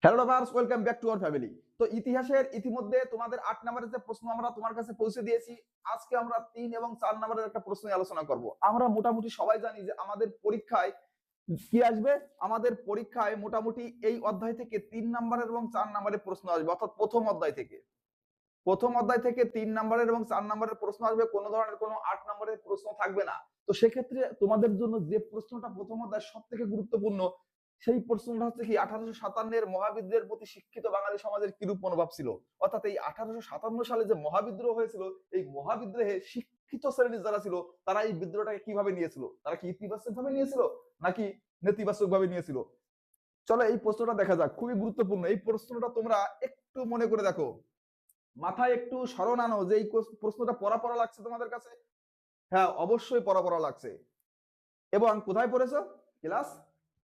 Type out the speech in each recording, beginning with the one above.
Hello lovers, welcome back to our family. তো ইতিহাসের ইতিমধ্যে তোমাদের 8 নম্বরের যে প্রশ্ন আমরা তোমার কাছে পৌঁছে দিয়েছি। আজকে আমরা 3 এবং 4 নম্বরের একটা প্রশ্ন নিয়ে আলোচনা করব। আমরা মোটামুটি সবাই জানি যে আমাদের পরীক্ষায় কি আসবে। আমাদের পরীক্ষায় মোটামুটি এই অধ্যায় থেকে 3 নম্বরের এবং 4 নম্বরের প্রশ্ন আসবে, অর্থাৎ প্রথম অধ্যায় থেকে 3 নম্বরের এবং 4 নম্বরের প্রশ্ন আসবে। কোনো ধরনের কোনো 8 নম্বরের প্রশ্ন থাকবে না। তো সেক্ষেত্রে তোমাদের জন্য যে প্রশ্নটা প্রথম অধ্যায় সব থেকে গুরুত্বপূর্ণ, সেই প্রশ্নটা হচ্ছে কি 1857 মহাবিদ্রোহের প্রতি শিক্ষিত বাঙালি সমাজের কিরূপ মনোভাব ছিল। অর্থাৎ এই 1857 সালে যে মহাবিদ্রোহ হয়েছিল, এই মহাবিদ্রোহে শিক্ষিত শ্রেণী যারা ছিল তারা এই বিদ্রোহটাকে কিভাবে নিয়েছিল, তারা কি ইতিবাচক ভাবে নিয়েছিল নাকি নেতিবাচক ভাবে নিয়েছিল। চলো এই প্রশ্নটা দেখা যাক, খুবই গুরুত্বপূর্ণ এই প্রশ্নটা। তোমরা একটু মনে করে দেখো, মাথায় একটু স্মরণ আনো যে এই প্রশ্নটা পড়া পড়া লাগছে তোমাদের কাছে। হ্যাঁ, অবশ্যই পড়া পড়া লাগছে। এবং কোথায় পড়েছো? ক্লাস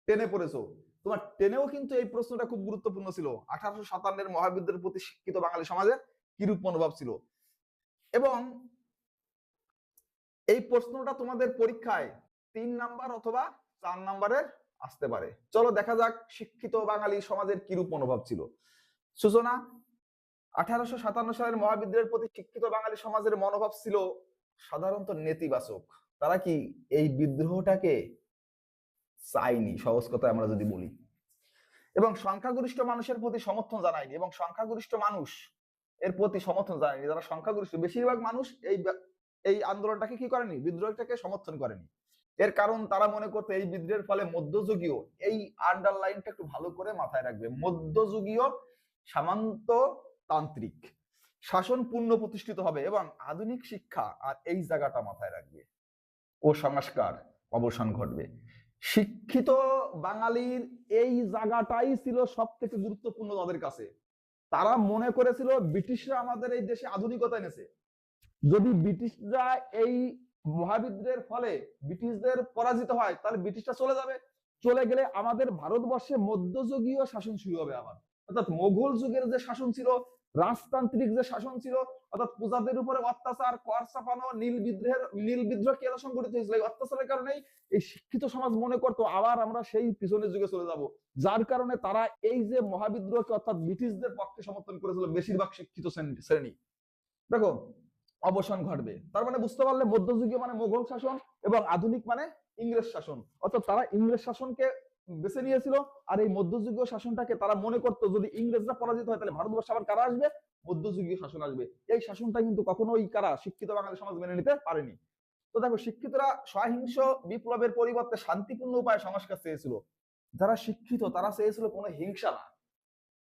10-এ পড়েছো। তোমার 10-এও কিন্তু এই প্রশ্নটা খুব গুরুত্বপূর্ণ ছিল। 1857 মহাবিদ্রোহের প্রতি শিক্ষিত বাঙালি সমাজের কিরূপ মনোভাব ছিল। এবং এই প্রশ্নটা তোমাদের পরীক্ষায় 3 নাম্বার অথবা 4 নাম্বারের আসতে পারে। চলো দেখা যাক শিক্ষিত বাঙালি সমাজের কিরূপ মনোভাব ছিল। সূচনা: 1857 সালের মহাবিদ্রোহের প্রতি শিক্ষিত বাঙালি সমাজের মনোভাব ছিল সাধারণত নেতিবাচক। তারা কি এই বিদ্রোহটাকে চায়নি, সহজ কথায় আমরা যদি বলি। এবং সংখ্যাগরিষ্ঠ মানুষের প্রতি সমর্থন জানায়নি, এবং সংখ্যাগরিষ্ঠ মানুষ এর প্রতি সমর্থন জানায়নি। যারা সংখ্যাগরিষ্ঠ, বেশিরভাগ মানুষ এই আন্দোলনটাকে কি করেনি, বিদ্রোহটাকে সমর্থন করেনি। এর কারণ তারা মনে করতে এই বিদ্রোহের ফলে মধ্যযুগীয়, এই আন্ডারলাইনটা একটু ভালো করে মাথায় রাখবে, মধ্যযুগীয় সামন্ততান্ত্রিক শাসন পূর্ণ প্রতিষ্ঠিত হবে এবং আধুনিক শিক্ষা, আর এই জায়গাটা মাথায় রাখবে, ও সংস্কার অবসান ঘটবে। শিক্ষিত বাঙালির এই জায়গাটাই ছিল সব থেকে গুরুত্বপূর্ণ তাদের কাছে। তারা মনে করেছিল ব্রিটিশরা আমাদের এই দেশে আধুনিকতা এনেছে। যদি ব্রিটিশরা এই মহাবিদ্রোহের ফলে ব্রিটিশদের পরাজিত হয়, তাহলে ব্রিটিশরা চলে যাবে। চলে গেলে আমাদের ভারতবর্ষে মধ্যযুগীয় শাসন শুরু হবে আবার। অর্থাৎ মোগল যুগের যে শাসন ছিল, রাজতান্ত্রিক যে শাসন ছিল, অর্থাৎ প্রজাদের উপরে অত্যাচার, কর চাপানো, নীল বিদ্রোহ কেন সংঘটিত হয়েছিল, এই অত্যাচারের কারণেই এই শিক্ষিত সমাজ মনে করতো আবার আমরা সেই পিছনের যুগে চলে যাব। যার কারণে তারা এই যে মহাবিদ্রোহকে, অর্থাৎ ব্রিটিশদের পক্ষে সমর্থন করেছিল বেশিরভাগ শিক্ষিত শ্রেণী। দেখো, অবসান ঘটবে, তার মানে বুঝতে পারলে মধ্যযুগীয় মানে মোগল শাসন এবং আধুনিক মানে ইংরেজ শাসন। অর্থাৎ তারা ইংরেজ শাসনকে বেছে নিয়েছিল, আর এই মধ্যযুগীয় শাসনটাকে তারা মনে করতো যদি ইংরেজরা পরাজিত হয় তাহলে ভারতবর্ষে আবার কারা আসবে, মধ্যযুগীয় শাসন আসবে। এই শাসনটা কিন্তু কখনোই কারা, শিক্ষিত বাঙালি সমাজ মেনে নিতে পারেনি। তো দেখো, শিক্ষিতরা সহিংস বিপ্লবের পরিবর্তে শান্তিপূর্ণ উপায়ে সংস্কার চেয়েছিল। যারা শিক্ষিত তারা চেয়েছিল কোনো হিংসা না,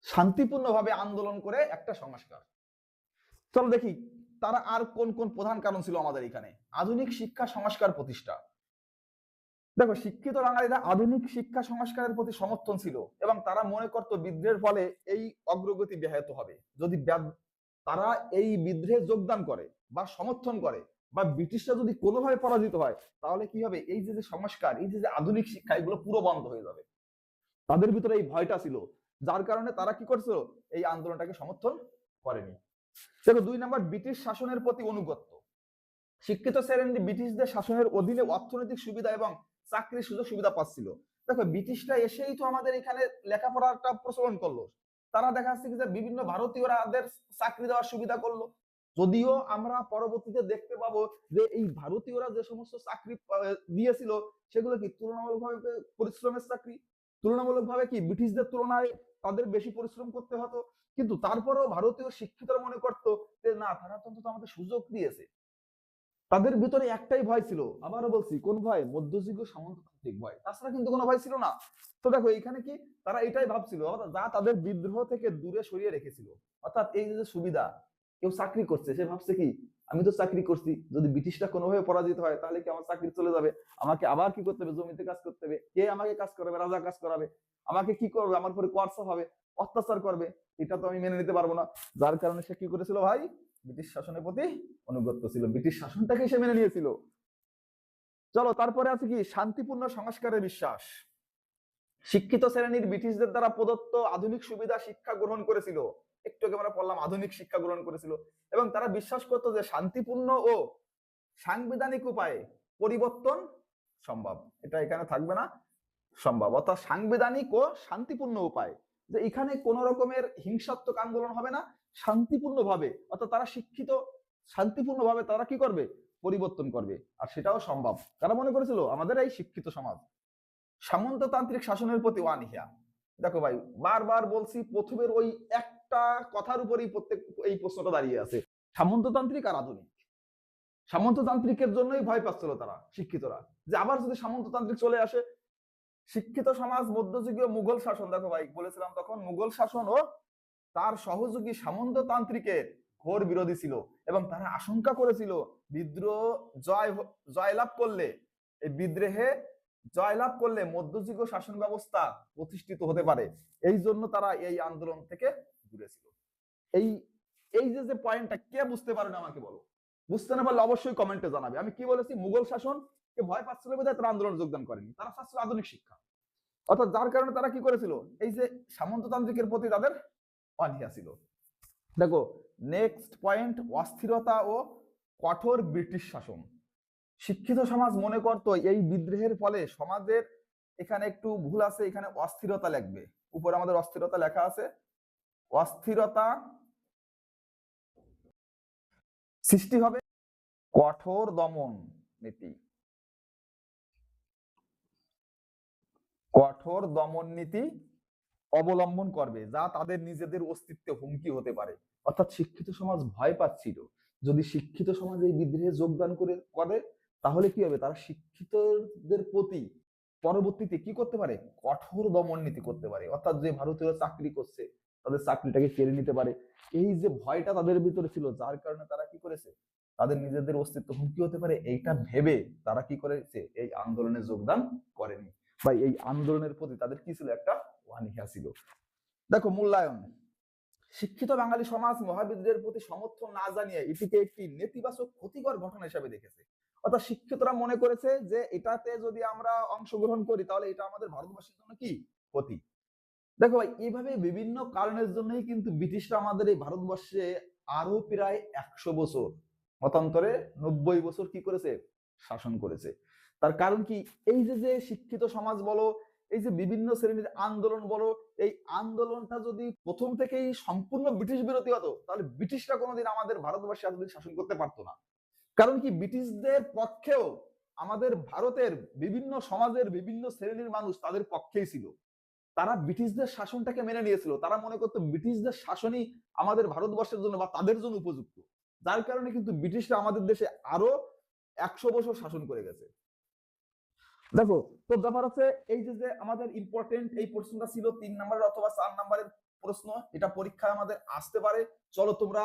শান্তিপূর্ণভাবে আন্দোলন করে একটা সংস্কার। চলো দেখি তারা আর কোন কোন প্রধান কারণ ছিল আমাদের এখানে। আধুনিক শিক্ষা সংস্কার প্রতিষ্ঠা। দেখো, শিক্ষিত বাঙালিরা আধুনিক শিক্ষা সংস্কারের প্রতি সমর্থন ছিল এবং তারা মনে করত বিদ্রোহের ফলে এই অগ্রগতি ব্যাহত হবে। যদি তারা এই বিদ্রোহে যোগদান করে বা সমর্থন করে বা ব্রিটিশরা যদি কোনোভাবে পরাজিত হয়, তাহলে কি হবে, এই যে সংস্কার, এই যে আধুনিক শিক্ষা, এগুলো পুরো বন্ধ হয়ে যাবে। তাদের ভিতরে এই ভয়টা ছিল, যার কারণে তারা কি করছিল, এই আন্দোলনটাকে সমর্থন করেনি। দেখো 2 নম্বর, ব্রিটিশ শাসনের প্রতি অনুগত্য। শিক্ষিত শ্রেণী ব্রিটিশদের শাসনের অধীনে অর্থনৈতিক সুবিধা এবং চাকরির সুযোগ সুবিধা পাচ্ছিল। দেখো, ব্রিটিশরা এসেই তো আমাদের এখানে লেখাপড়াটা প্রচলন করলো। তারা দেখা যাচ্ছে যে বিভিন্ন ভারতীয়রাদের চাকরি দেওয়ার সুবিধা করলো। যদিও আমরা পরবর্তীতে দেখতে পাবো যে এই ভারতীয়রা যে সমস্ত চাকরি দিয়েছিল, সেগুলো কি তুলনামূলকভাবে পরিশ্রমের চাকরি, তুলনামূলকভাবে কি ব্রিটিশদের তুলনায় তাদের বেশি পরিশ্রম করতে হতো। কিন্তু তারপরেও ভারতীয় শিক্ষিতরা মনে করতো যে না, তারা তো আমাদের সুযোগ দিয়েছে। তাদের ভিতরে একটাই ভয় ছিল, আবারও বলছি, কোন ভয়, মধ্যযুগীয় সামন্ততান্ত্রিক ভয়, তাছাড়া কিন্তু কোনো ভয় ছিল না। তো দেখো এখানে কি তারা এটাই ভাবছিল, যা তাদের বিদ্রোহ থেকে দূরে সরিয়ে রেখেছিল। অর্থাৎ এই যে সুবিধা, কেউ চাকরি করছে, সে ভাবছে কি আমি তো চাকরি করছি, যদি ব্রিটিশরা কোনোভাবে পরাজিত হয় তাহলে কি আমার চাকরি চলে যাবে, আমাকে আবার কি করতে হবে, জমিতে কাজ করতে হবে, কে আমাকে কাজ করাবে, রাজা কাজ করাবে, আমাকে কি করবে, আমার পরে কোয়ার্সা হবে, অত্যাচার করবে, এটা তো আমি মেনে নিতে পারবো না। যার কারণে সে কি করেছিল ভাই, ব্রিটিশ শাসনের প্রতি অনুগত ছিল, ব্রিটিশ শাসনটাকে সে মেনে নিয়েছিল। চলো তারপরে আছে কি, শান্তিপূর্ণ সংস্কারের বিশ্বাস। শিক্ষিত শ্রেণীর ব্রিটিশদের দ্বারা প্রদত্ত আধুনিক সুবিধা শিক্ষা গ্রহণ করেছিল। একটু আগে আমরা পড়লাম আধুনিক শিক্ষা গ্রহণ করেছিল, এবং তারা বিশ্বাস করত যে শান্তিপূর্ণ ও সাংবিধানিক উপায়ে পরিবর্তন সম্ভব। এটা এখানে থাকবে না, সম্ভব। অর্থাৎ সাংবিধানিক ও শান্তিপূর্ণ উপায় যে এখানে কোন রকমের হিংসাত্মক আন্দোলন হবে না, শান্তিপূর্ণভাবে, অর্থাৎ তারা শিক্ষিত, শান্তিপূর্ণভাবে তারা কি করবে, পরিবর্তন করবে। আর সেটাও সম্ভব। তারা মনে করেছিল আমাদের এই শিক্ষিত সমাজ সামন্ততান্ত্রিক শাসনের প্রতি ওয়ানিহা। দেখো ভাই, বারবার বলছি, প্রথমের ওই একটা কথার উপরেই প্রত্যেক এই প্রশ্নটা দাঁড়িয়ে আছে, সামন্ততান্ত্রিক আর আধুনিক। সামন্ততান্ত্রিকের জন্যই ভয় পাচ্ছিল তারা, শিক্ষিতরা, যে আবার যদি সামন্ততান্ত্রিক চলে আসে। শিক্ষিত সমাজ মধ্যযুগীয় মুঘল শাসন, দেখো ভাই বলেছিলাম তখন, মুঘল শাসন ও তার সহযোগী সামন্ততান্ত্রিকের ঘোর বিরোধী ছিল, এবং তারা আশঙ্কা করেছিল বিদ্রোহ জয়লাভ করলে, এই বিদ্রোহে জয়লাভ করলে মধ্যযুগীয় শাসন ব্যবস্থা প্রতিষ্ঠিত হতে পারে। এই জন্য তারা এই আন্দোলন থেকে দূরে ছিল। এই এই যে পয়েন্টটা কে বুঝতে পারেন আমাকে বলো, বুঝতে না পারলে অবশ্যই কমেন্টে জানাবে। আমি কি বলেছি, মুঘল শাসন কে ভয় পাচ্ছিল বলে তারা আন্দোলনে যোগদান করেনি, তারা চাচ্ছিল আধুনিক শিক্ষা। অর্থাৎ যার কারণে তারা কি করেছিল, এই যে সামন্ততান্ত্রিকের প্রতি তাদের অনীহা ছিল। দেখো নেক্সট পয়েন্ট, অস্থিরতা ও কঠোর ব্রিটিশ শাসন। শিক্ষিত সমাজ মনে করত এই বিদ্রোহের ফলে সমাজের, এখানে একটু ভুল আছে, এখানে অস্থিরতা লিখবে, উপরে আমাদের অস্থিরতা লেখা আছে, অস্থিরতা সৃষ্টি হবে, কঠোর দমন নীতি, কঠোর দমন নীতি অবলম্বন করবে, যা তাদের নিজেদের অস্তিত্বে হুমকি হতে পারে। অর্থাৎ শিক্ষিত সমাজ ভয় পাচ্ছিল, যদি শিক্ষিত সমাজ এই বিদ্রোহে যোগদান করে তাহলে কি হবে, তারা শিক্ষিতদের প্রতি পরবর্তীতে কি করতে পারে, কঠোর দমন নীতি করতে পারে। অর্থাৎ যে ভারতীয় চাকরি করছে তাদের চাকরিটাকে কেড়ে নিতে পারে। এই যে ভয়টা তাদের ভিতরে ছিল, যার কারণে তারা কি করেছে, তাদের নিজেদের অস্তিত্ব হুমকি হতে পারে, এইটা ভেবে তারা কি করেছে, এই আন্দোলনে যোগদান করেনি। বা এই আন্দোলনের প্রতি তাদের কি ছিল, একটা অনীহা ছিল। দেখো মূল্যায়ন, শিক্ষিত বাঙালি সমাজ মহাবিদ্রোহের প্রতি সমর্থন না জানিয়ে এটিকে একটি নেতিবাচক ক্ষতিকর ঘটনা হিসেবে দেখেছে। অর্থাৎ শিক্ষিতরা মনে করেছে যে এটাতে যদি আমরা অংশগ্রহণ করি তাহলে এটা আমাদের ভারতবর্ষের জন্য কি ক্ষতি। দেখো ভাই, এইভাবে বিভিন্ন কারণের জন্যই কিন্তু ব্রিটিশরা আমাদের এই ভারতবর্ষে আরো প্রায় 100 বছর, মতান্তরে 90 বছর কি করেছে, শাসন করেছে। তার কারণ কি, এই যে শিক্ষিত সমাজ বলো, এই যে বিভিন্ন শ্রেণীর আন্দোলন বলো, এই আন্দোলনটা যদি প্রথম থেকেই সম্পূর্ণ ব্রিটিশ বিরোধী হতো তাহলে ব্রিটিশরা কোনোদিন আমাদের ভারতবর্ষে এতদিন শাসন করতে পারতো না। কারণ কি, ব্রিটিশদের পক্ষেও আমাদের ভারতের বিভিন্ন সমাজের বিভিন্ন শ্রেণীর মানুষ তাদের পক্ষেই ছিল। তারা ব্রিটিশদের শাসনটাকে মেনে নিয়েছিল, তারা মনে করতো ব্রিটিশদের শাসনই আমাদের ভারতবর্ষের জন্য বা তাদের জন্য উপযুক্ত। যার কারণে কিন্তু ব্রিটিশরা আমাদের দেশে আরো 100 বছর শাসন করে গেছে। দেখো তো ব্যাপার হচ্ছে, এই যে আমাদের ইম্পর্টেন্ট এই প্রশ্নটা ছিল 3 নম্বরের অথবা 4 নম্বরের প্রশ্ন, এটা পরীক্ষায় আমাদের আসতে পারে। চলো তোমরা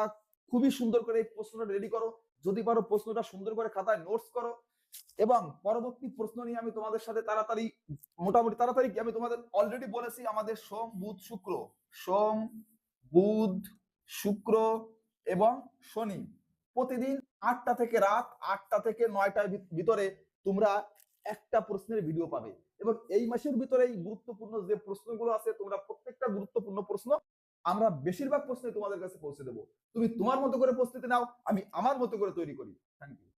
খুবই সুন্দর করে এই প্রশ্নটা রেডি করো, যদি পারো প্রশ্নটা সুন্দর করে খাতায় নোটস করো, এবং পরবর্তী প্রশ্ন নিয়ে আমি তোমাদের সাথে তাড়াতাড়ি, মোটামুটি তাড়াতাড়ি, আমি তোমাদের অলরেডি বলেছি আমাদের সোম বুধ শুক্র এবং শনি প্রতিদিন 8টা থেকে রাত 8টা থেকে 9টার ভিতরে তোমরা একটা প্রশ্নের ভিডিও পাবে। এবং এই মাসের ভিতরে এই গুরুত্বপূর্ণ যে প্রশ্নগুলো আছে, তোমরা প্রত্যেকটা গুরুত্বপূর্ণ প্রশ্ন আমরা বেশিরভাগ প্রশ্নে তোমাদের কাছে পৌঁছে দেবো। তুমি তোমার মতো করে প্রস্তুতি নাও, আমি আমার মতো করে তৈরি করি। Thank you.